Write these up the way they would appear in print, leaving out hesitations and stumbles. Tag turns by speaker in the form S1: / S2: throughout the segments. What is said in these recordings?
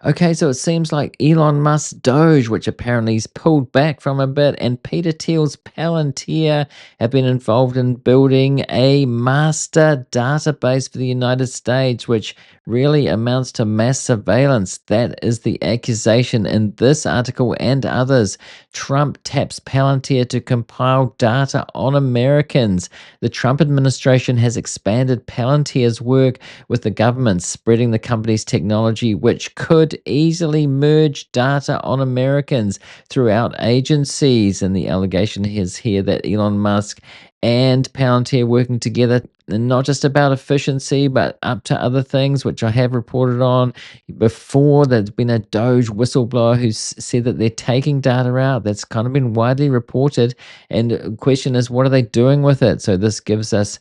S1: Okay, so it seems like Elon Musk's DOGE, which apparently he's pulled back from a bit, and Peter Thiel's Palantir have been involved in building a master database for the United States, which really amounts to mass surveillance. That is the accusation in this article and others. Trump taps Palantir to compile data on Americans. The Trump administration has expanded Palantir's work with the government, spreading the company's technology, which could easily merge data on Americans throughout agencies. And the allegation is here that Elon Musk and Palantir working together, and not just about efficiency, but up to other things, which I have reported on before. There's been a DOGE whistleblower who's said that they're taking data out. That's kind of been widely reported. And the question is, what are they doing with it? So this gives us,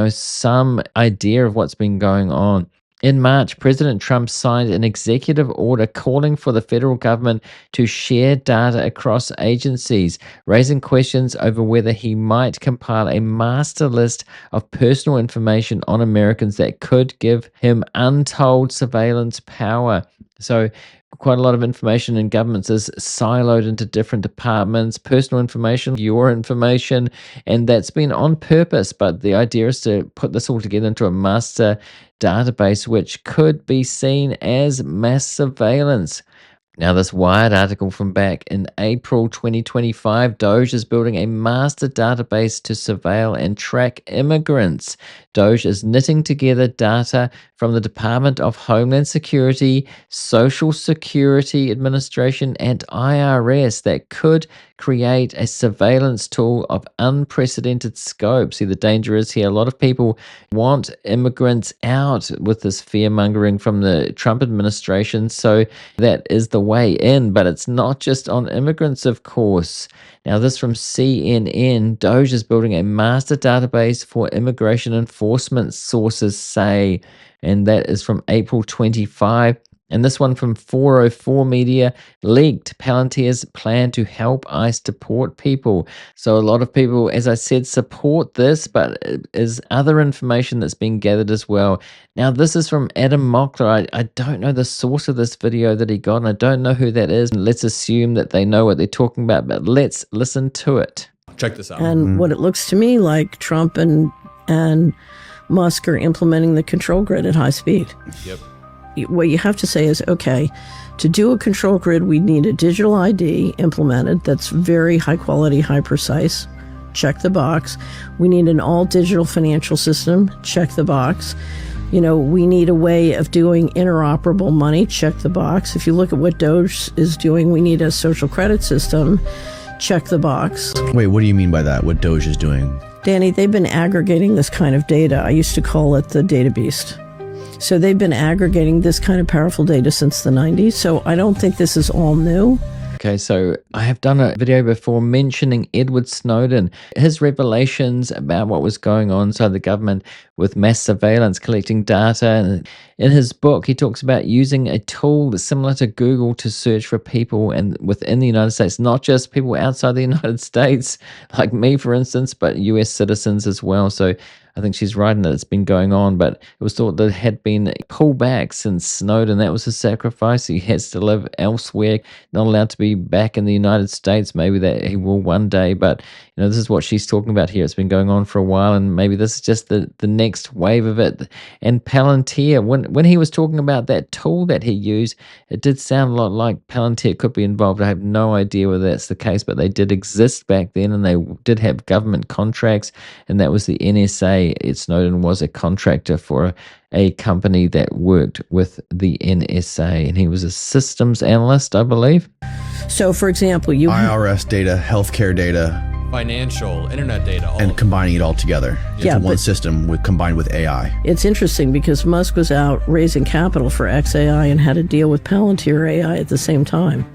S1: some idea of what's been going on. In March, President Trump signed an executive order calling for the federal government to share data across agencies, raising questions over whether he might compile a master list of personal information on Americans that could give him untold surveillance power. So quite a lot of information in governments is siloed into different departments, personal information, your information, and that's been on purpose. But the idea is to put this all together into a master database, which could be seen as mass surveillance. Now, this Wired article from back in April 2025, DOGE is building a master database to surveil and track immigrants. DOGE is knitting together data from the Department of Homeland Security, Social Security Administration, and IRS that could create a surveillance tool of unprecedented scope. See, the danger is here, a lot of people want immigrants out with this fear-mongering from the Trump administration, so that is the way in, but it's not just on immigrants, of course. Now, this from CNN, DOGE is building a master database for immigration enforcement, sources say, and that is from April 25. And this one from 404 Media, leaked Palantir's plan to help ICE deport people. So a lot of people, as I said, support this, but is other information that's being gathered as well. Now, this is from Adam Mockler. I don't know the source of this video that he got, and I don't know who that is. Let's assume that they know what they're talking about, but let's listen to it.
S2: Check this out.
S3: And what it looks to me like Trump and Musk are implementing the control grid at high speed.
S2: Yep.
S3: What you have to say is, okay, to do a control grid, we need a digital ID implemented that's very high quality, high precise. Check the box. We need an all digital financial system. Check the box. We need a way of doing interoperable money. Check the box. If you look at what DOGE is doing, we need a social credit system. Check the box.
S4: Wait, what do you mean by that? What DOGE is doing?
S3: Danny, they've been aggregating this kind of data. I used to call it the data beast. So they've been aggregating this kind of powerful data since the 90s. So I don't think this is all new.
S1: Okay, so I have done a video before mentioning Edward Snowden, his revelations about what was going on inside the government with mass surveillance, collecting data. And in his book, he talks about using a tool that's similar to Google to search for people and within the United States, not just people outside the United States, like me, for instance, but US citizens as well. So I think she's right in that it's been going on, but it was thought that it had been pulled back since Snowden. That was his sacrifice. He has to live elsewhere, not allowed to be back in the United States. Maybe that he will one day, but this is what she's talking about here. It's been going on for a while, and maybe this is just the next wave of it. And Palantir, when he was talking about that tool that he used, it did sound a lot like Palantir could be involved. I have no idea whether that's the case, but they did exist back then, and they did have government contracts, and that was the NSA. Snowden was a contractor for a company that worked with the NSA, and he was a systems analyst, I believe.
S3: So, for example,
S4: IRS data, healthcare data,
S2: financial, internet data,
S4: and combining it all together into one system combined with AI.
S3: It's interesting because Musk was out raising capital for xAI and had a deal with Palantir AI at the same time.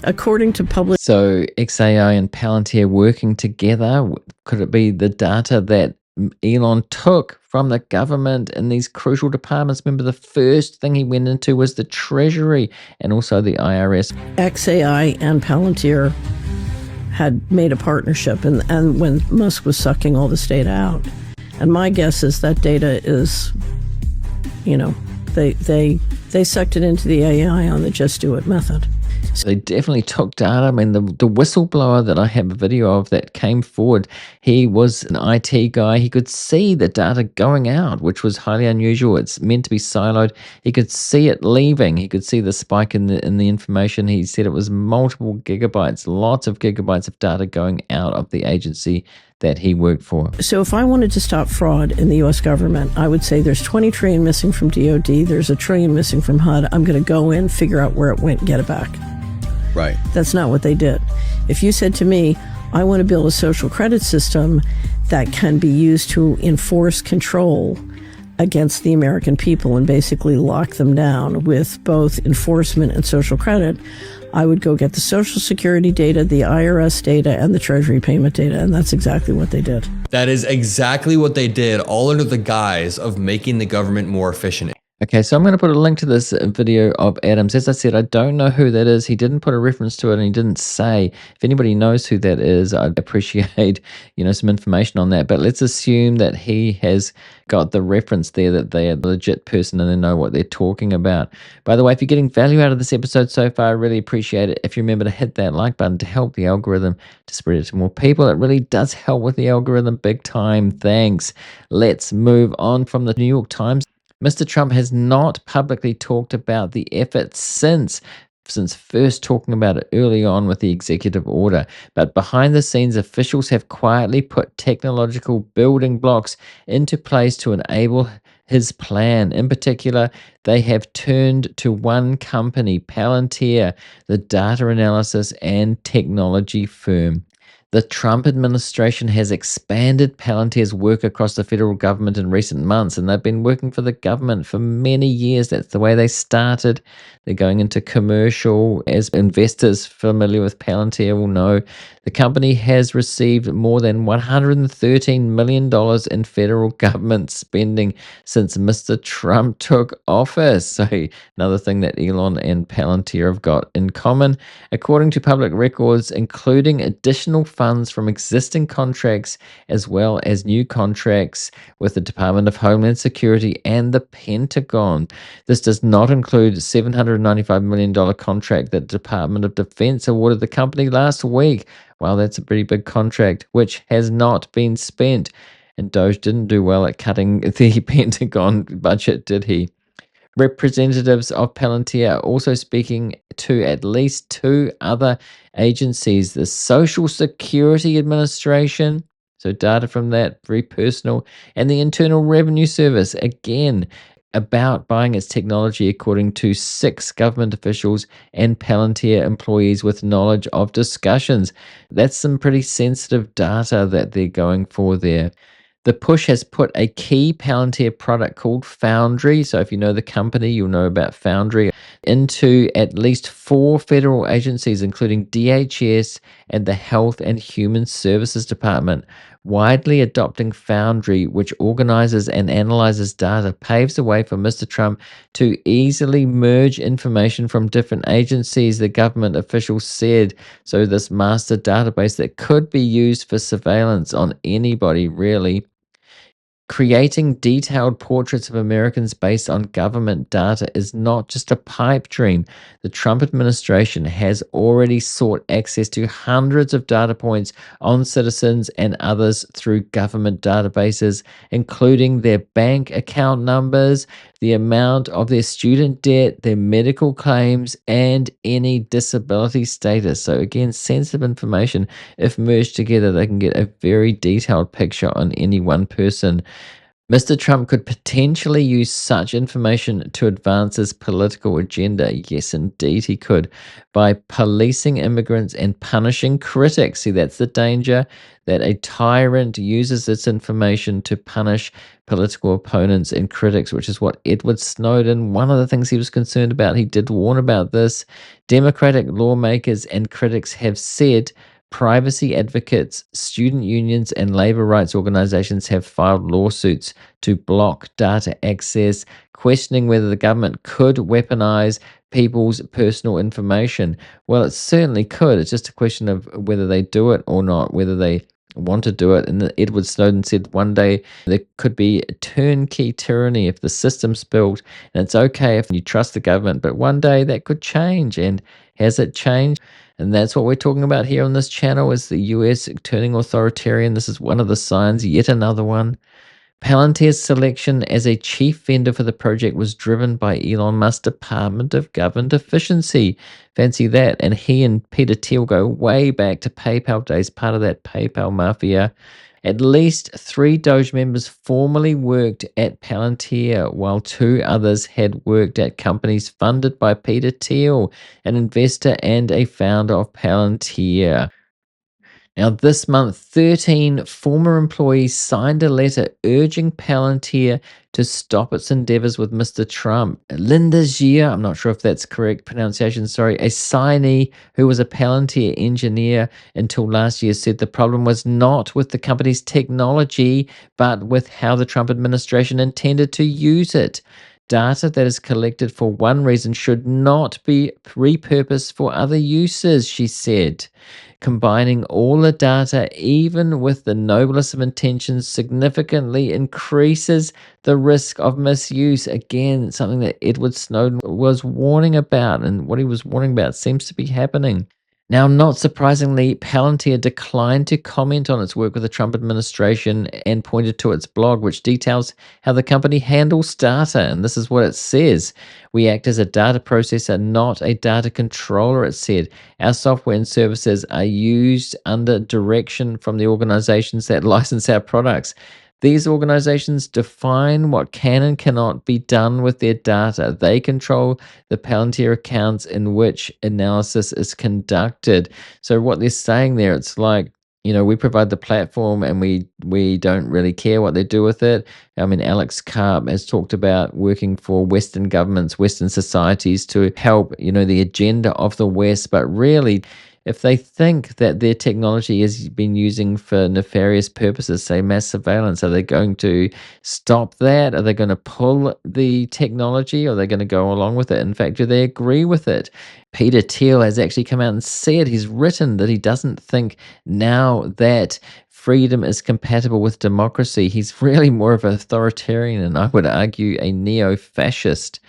S3: According to public...
S1: So, xAI and Palantir working together, could it be the data that Elon took from the government in these crucial departments? Remember, the first thing he went into was the Treasury and also the IRS.
S3: xAI and Palantir had made a partnership, and when Musk was sucking all this data out. And my guess is that data is, they They sucked it into the AI on the just do it method.
S1: They definitely took data. I mean, the whistleblower that I have a video of that came forward, he was an IT guy. He could see the data going out, which was highly unusual. It's meant to be siloed. He could see it leaving. He could see the spike in the information. He said it was multiple gigabytes, lots of gigabytes of data going out of the agency that he worked for.
S3: So if I wanted to stop fraud in the U.S. government, I would say there's 20 trillion missing from DOD, there's $1 trillion missing from HUD. I'm going to go in, figure out where it went, get it back.
S4: Right.
S3: That's not what they did. If you said to me, I want to build a social credit system that can be used to enforce control against the American people and basically lock them down with both enforcement and social credit, I would go get the Social Security data, the IRS data, and the Treasury payment data, and that's exactly what they did.
S2: That is exactly what they did, all under the guise of making the government more efficient.
S1: Okay, so I'm going to put a link to this video of Adams. As I said, I don't know who that is. He didn't put a reference to it, and he didn't say. If anybody knows who that is, I'd appreciate, some information on that. But let's assume that he has got the reference there, that they are the legit person and they know what they're talking about. By the way, if you're getting value out of this episode so far, I really appreciate it. If you remember to hit that like button to help the algorithm to spread it to more people, it really does help with the algorithm big time. Thanks. Let's move on from the New York Times. Mr. Trump has not publicly talked about the effort since first talking about it early on with the executive order. But behind the scenes, officials have quietly put technological building blocks into place to enable his plan. In particular, they have turned to one company, Palantir, the data analysis and technology firm. The Trump administration has expanded Palantir's work across the federal government in recent months, and they've been working for the government for many years. That's the way they started. They're going into commercial. As investors familiar with Palantir will know, the company has received more than $113 million in federal government spending since Mr. Trump took office. So another thing that Elon and Palantir have got in common. According to public records, including additional funds from existing contracts as well as new contracts with the Department of Homeland Security and the Pentagon. This does not include a $795 million contract that the Department of Defense awarded the company last week. Wow, that's a pretty big contract, which has not been spent. And DOGE didn't do well at cutting the Pentagon budget, did he? Representatives of Palantir are also speaking to at least two other agencies, the Social Security Administration, so data from that, very personal, and the Internal Revenue Service, again, about buying its technology, according to 6 government officials and Palantir employees with knowledge of discussions. That's some pretty sensitive data that they're going for there. The push has put a key Palantir product called Foundry, so if you know the company, you'll know about Foundry, into at least 4 federal agencies, including DHS and the Health and Human Services Department. Widely adopting Foundry, which organizes and analyzes data, paves the way for Mr. Trump to easily merge information from different agencies, the government officials said. So this master database that could be used for surveillance on anybody, really. Creating detailed portraits of Americans based on government data is not just a pipe dream. The Trump administration has already sought access to hundreds of data points on citizens and others through government databases, including their bank account numbers, the amount of their student debt, their medical claims, and any disability status. So again, sensitive information. If merged together, they can get a very detailed picture on any one person. Mr. Trump could potentially use such information to advance his political agenda. Yes, indeed he could. By policing immigrants and punishing critics. See, that's the danger, that a tyrant uses this information to punish political opponents and critics, which is what Edward Snowden, one of the things he was concerned about, he did warn about this. Democratic lawmakers and critics have said privacy advocates, student unions, and labor rights organizations have filed lawsuits to block data access, questioning whether the government could weaponize people's personal information. Well, it certainly could. It's just a question of whether they do it or not, whether they want to do it. And Edward Snowden said one day there could be a turnkey tyranny if the system's built, and it's okay if you trust the government, but one day that could change. And has it changed? And that's what we're talking about here on this channel, is the US turning authoritarian. This is one of the signs, yet another one. Palantir's selection as a chief vendor for the project was driven by Elon Musk's Department of Government Efficiency. Fancy that. And he and Peter Thiel go way back to PayPal days, part of that PayPal mafia. At least 3 DOGE members formerly worked at Palantir, while 2 others had worked at companies funded by Peter Thiel, an investor and a founder of Palantir. Now, this month, 13 former employees signed a letter urging Palantir to stop its endeavors with Mr. Trump. Linda Gia, I'm not sure if that's correct pronunciation, sorry, a signee who was a Palantir engineer until last year, said the problem was not with the company's technology, but with how the Trump administration intended to use it. Data that is collected for one reason should not be repurposed for other uses, she said. Combining all the data, even with the noblest of intentions, significantly increases the risk of misuse. Again, something that Edward Snowden was warning about, and what he was warning about seems to be happening. Now, not surprisingly, Palantir declined to comment on its work with the Trump administration and pointed to its blog, which details how the company handles data. And this is what it says: "We act as a data processor, not a data controller," it said. "Our software and services are used under direction from the organizations that license our products. These organizations define what can and cannot be done with their data. They control the Palantir accounts in which analysis is conducted." So what they're saying there, it's like, we provide the platform and we don't really care what they do with it. I mean, Alex Karp has talked about working for Western governments, Western societies to help, the agenda of the West, but really, if they think that their technology is being using for nefarious purposes, say mass surveillance, are they going to stop that? Are they going to pull the technology, or are they going to go along with it? In fact, do they agree with it? Peter Thiel has actually come out and said, he's written that he doesn't think now that freedom is compatible with democracy. He's really more of an authoritarian, and I would argue a neo-fascist.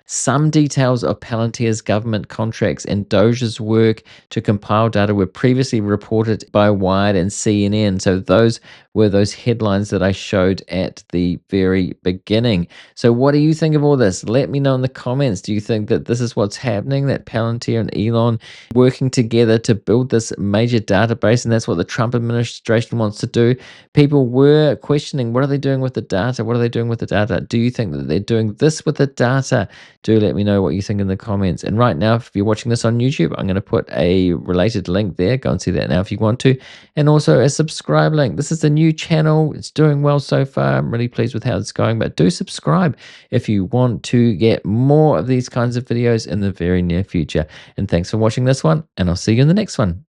S1: Some details of Palantir's government contracts and DOGE's work to compile data were previously reported by Wired and CNN. So those were those headlines that I showed at the very beginning. So what do you think of all this? Let me know in the comments. Do you think that this is what's happening, that Palantir and Elon working together to build this major database, and that's what the Trump administration wants to do? People were questioning, what are they doing with the data? What are they doing with the data? Do you think that they're doing this with the data? Do let me know what you think in the comments. And right now, if you're watching this on YouTube, I'm going to put a related link there. Go and see that now if you want to. And also a subscribe link. This is the new channel. It's doing well so far. I'm really pleased with how it's going. But do subscribe if you want to get more of these kinds of videos in the very near future. And thanks for watching this one. And I'll see you in the next one.